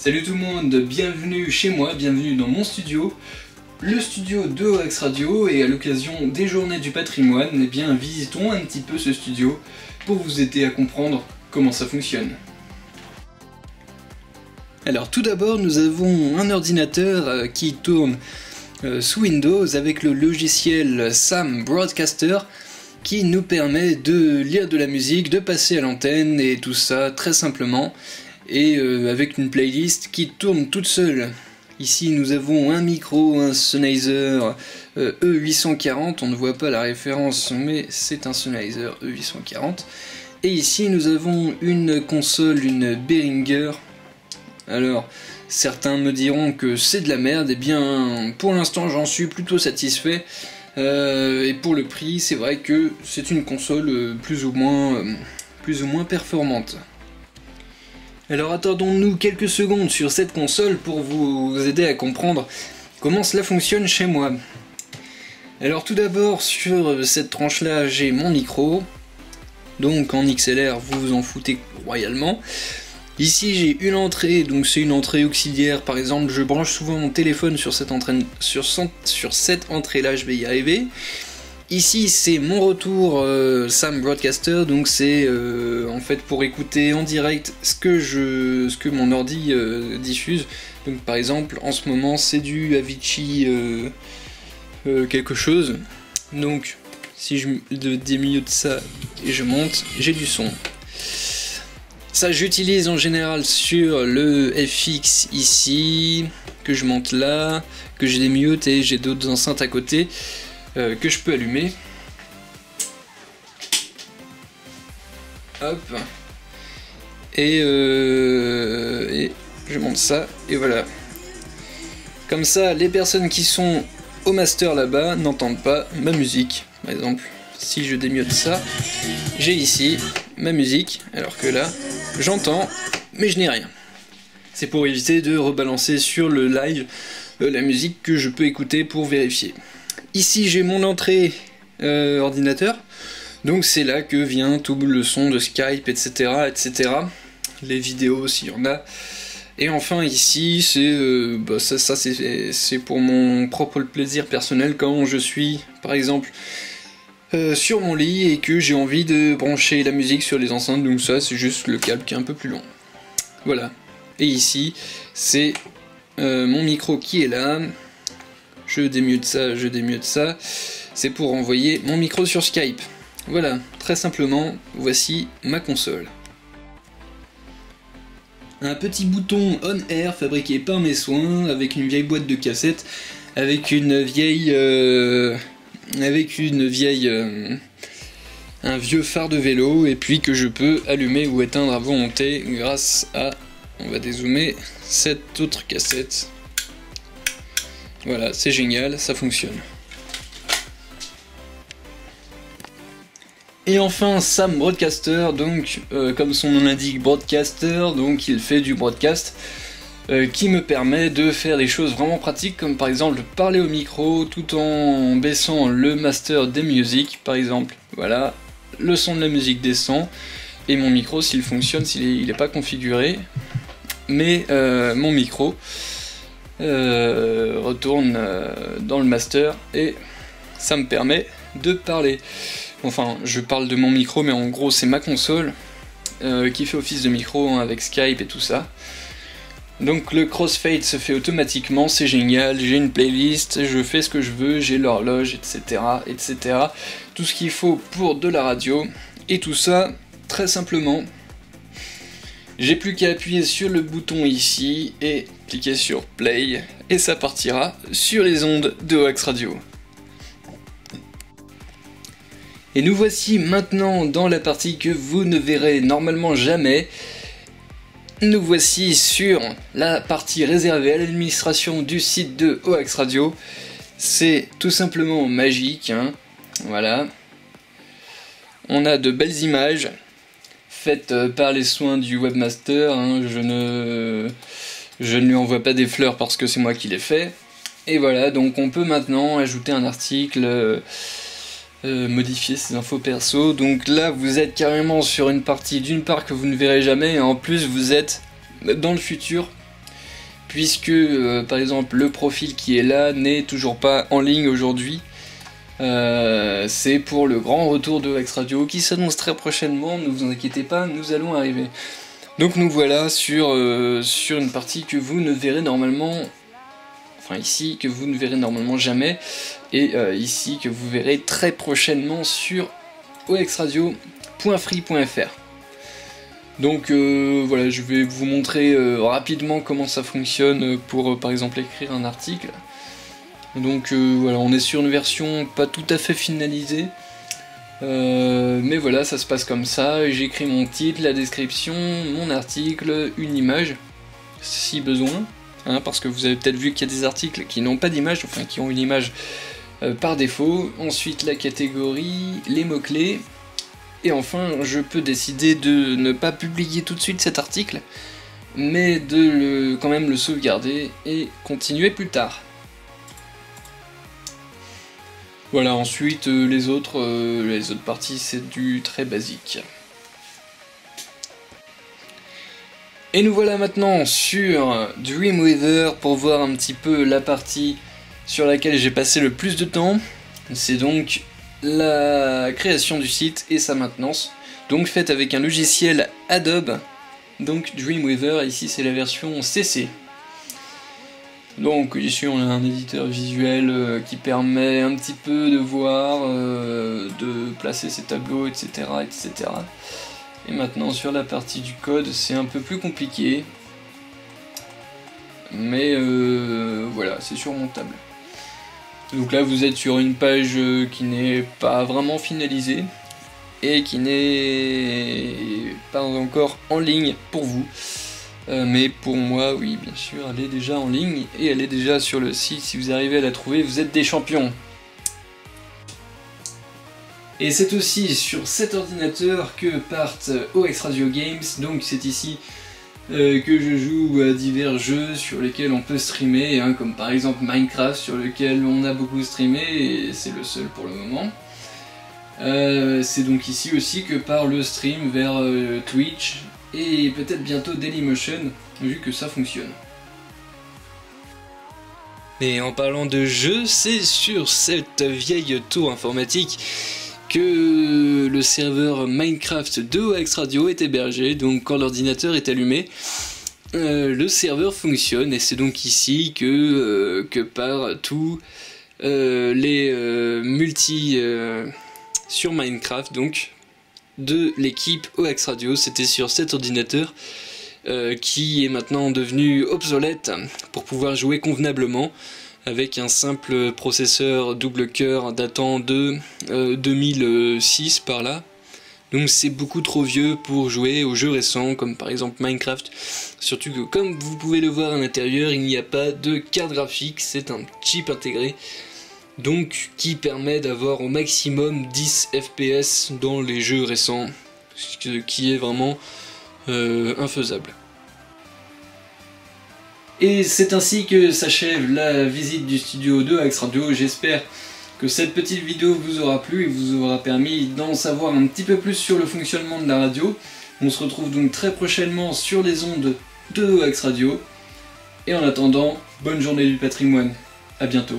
Salut tout le monde, bienvenue chez moi, bienvenue dans mon studio, le studio de OX Radio, et à l'occasion des journées du patrimoine, eh bien visitons un petit peu ce studio pour vous aider à comprendre comment ça fonctionne. Alors tout d'abord nous avons un ordinateur qui tourne sous Windows avec le logiciel Sam Broadcaster qui nous permet de lire de la musique, de passer à l'antenne et tout ça très simplement et avec une playlist qui tourne toute seule. Ici nous avons un micro, un Sennheiser E840, on ne voit pas la référence mais c'est un Sennheiser E840. Et ici nous avons une console, une Behringer. Alors certains me diront que c'est de la merde, et bien pour l'instant j'en suis plutôt satisfait. Et pour le prix, c'est vrai que c'est une console plus ou moins performante. Alors attendons-nous quelques secondes sur cette console pour vous aider à comprendre comment cela fonctionne chez moi. Alors tout d'abord, sur cette tranche-là, j'ai mon micro. Donc en XLR, vous vous en foutez royalement. Ici j'ai une entrée, donc c'est une entrée auxiliaire, par exemple je branche souvent mon téléphone sur cette entrée-là, je vais y arriver. Ici c'est mon retour Sam Broadcaster, donc c'est en fait pour écouter en direct ce que mon ordi diffuse. Donc par exemple en ce moment c'est du Avicii quelque chose. Donc si je démute ça et je monte, j'ai du son. Ça j'utilise en général sur le FX ici, que je monte là, que j'ai des mutes et j'ai d'autres enceintes à côté que je peux allumer. Hop. Et je monte ça et voilà. Comme ça les personnes qui sont au master là-bas n'entendent pas ma musique. Par exemple, si je démute ça, j'ai ici ma musique, alors que là, j'entends, mais je n'ai rien. C'est pour éviter de rebalancer sur le live la musique que je peux écouter pour vérifier. Ici, j'ai mon entrée ordinateur, donc c'est là que vient tout le son de Skype, etc., etc. Les vidéos s'il y en a. Et enfin ici, c'est pour mon propre plaisir personnel quand je suis, par exemple, sur mon lit et que j'ai envie de brancher la musique sur les enceintes, donc ça c'est juste le câble qui est un peu plus long. Voilà. Et ici c'est mon micro qui est là. Je démute ça. C'est pour envoyer mon micro sur Skype. Voilà, très simplement, voici ma console. Un petit bouton on-air fabriqué par mes soins avec une vieille boîte de cassettes, avec un vieux phare de vélo, et puis que je peux allumer ou éteindre à volonté grâce à, on va dézoomer, cette autre cassette. Voilà, c'est génial, ça fonctionne. Et enfin Sam Broadcaster, donc comme son nom l'indique, broadcaster, donc il fait du broadcast. Qui me permet de faire des choses vraiment pratiques, comme par exemple parler au micro tout en baissant le master des musiques, par exemple. Voilà, le son de la musique descend, et mon micro, s'il fonctionne, s'il n'est pas configuré, mais mon micro retourne dans le master, et ça me permet de parler. Enfin, je parle de mon micro, mais en gros c'est ma console qui fait office de micro hein, avec Skype et tout ça. Donc le crossfade se fait automatiquement, c'est génial, j'ai une playlist, je fais ce que je veux, j'ai l'horloge, etc., etc. Tout ce qu'il faut pour de la radio, et tout ça, très simplement. J'ai plus qu'à appuyer sur le bouton ici, et cliquer sur play, et ça partira sur les ondes de OX Radio. Et nous voici maintenant dans la partie que vous ne verrez normalement jamais. Nous voici sur la partie réservée à l'administration du site de OX Radio. C'est tout simplement magique, hein. Voilà. On a de belles images faites par les soins du webmaster, hein. Je ne lui envoie pas des fleurs parce que c'est moi qui les fais. Et voilà, donc on peut maintenant ajouter un article, modifier ses infos perso. Donc là vous êtes carrément sur une partie d'une part que vous ne verrez jamais, et en plus vous êtes dans le futur puisque par exemple le profil qui est là n'est toujours pas en ligne aujourd'hui. C'est pour le grand retour de OX Radio qui s'annonce très prochainement, ne vous en inquiétez pas, nous allons arriver. Donc nous voilà sur une partie que vous ne verrez normalement, enfin ici que vous ne verrez normalement jamais, et ici que vous verrez très prochainement sur oxradio.free.fr. Donc voilà, je vais vous montrer rapidement comment ça fonctionne pour par exemple écrire un article. Donc voilà, on est sur une version pas tout à fait finalisée, mais voilà, ça se passe comme ça. J'écris mon titre, la description, mon article, une image, si besoin, hein, parce que vous avez peut-être vu qu'il y a des articles qui n'ont pas d'image, enfin qui ont une image par défaut. Ensuite la catégorie, les mots-clés, et enfin je peux décider de ne pas publier tout de suite cet article, mais de quand même le sauvegarder et continuer plus tard. Voilà, ensuite les autres parties c'est du très basique. Et nous voilà maintenant sur Dreamweaver pour voir un petit peu la partie sur laquelle j'ai passé le plus de temps. C'est donc la création du site et sa maintenance, donc faite avec un logiciel Adobe, donc Dreamweaver, ici c'est la version CC. Donc ici on a un éditeur visuel qui permet un petit peu de voir, de placer ses tableaux, etc., etc. Et maintenant sur la partie du code c'est un peu plus compliqué, mais voilà, c'est surmontable. Donc là vous êtes sur une page qui n'est pas vraiment finalisée et qui n'est pas encore en ligne pour vous. Mais pour moi, oui, bien sûr, elle est déjà en ligne et elle est déjà sur le site. Si vous arrivez à la trouver, vous êtes des champions. Et c'est aussi sur cet ordinateur que partent OX Radio Games. Donc c'est ici que je joue à divers jeux sur lesquels on peut streamer, hein, comme par exemple Minecraft, sur lequel on a beaucoup streamé et c'est le seul pour le moment. C'est donc ici aussi que part le stream vers Twitch et peut-être bientôt Dailymotion, vu que ça fonctionne. Et en parlant de jeux, c'est sur cette vieille tour informatique que le serveur Minecraft de OX Radio est hébergé. Donc quand l'ordinateur est allumé, le serveur fonctionne et c'est donc ici que part tous les multi sur Minecraft, donc de l'équipe OX Radio. C'était sur cet ordinateur qui est maintenant devenu obsolète pour pouvoir jouer convenablement avec un simple processeur double cœur datant de 2006 par là. Donc c'est beaucoup trop vieux pour jouer aux jeux récents comme par exemple Minecraft, surtout que comme vous pouvez le voir à l'intérieur, il n'y a pas de carte graphique, c'est un chip intégré, donc qui permet d'avoir au maximum 10 FPS dans les jeux récents, ce qui est vraiment infaisable. Et c'est ainsi que s'achève la visite du studio de OX Radio. J'espère que cette petite vidéo vous aura plu et vous aura permis d'en savoir un petit peu plus sur le fonctionnement de la radio. On se retrouve donc très prochainement sur les ondes de OX Radio. Et en attendant, bonne journée du patrimoine. À bientôt.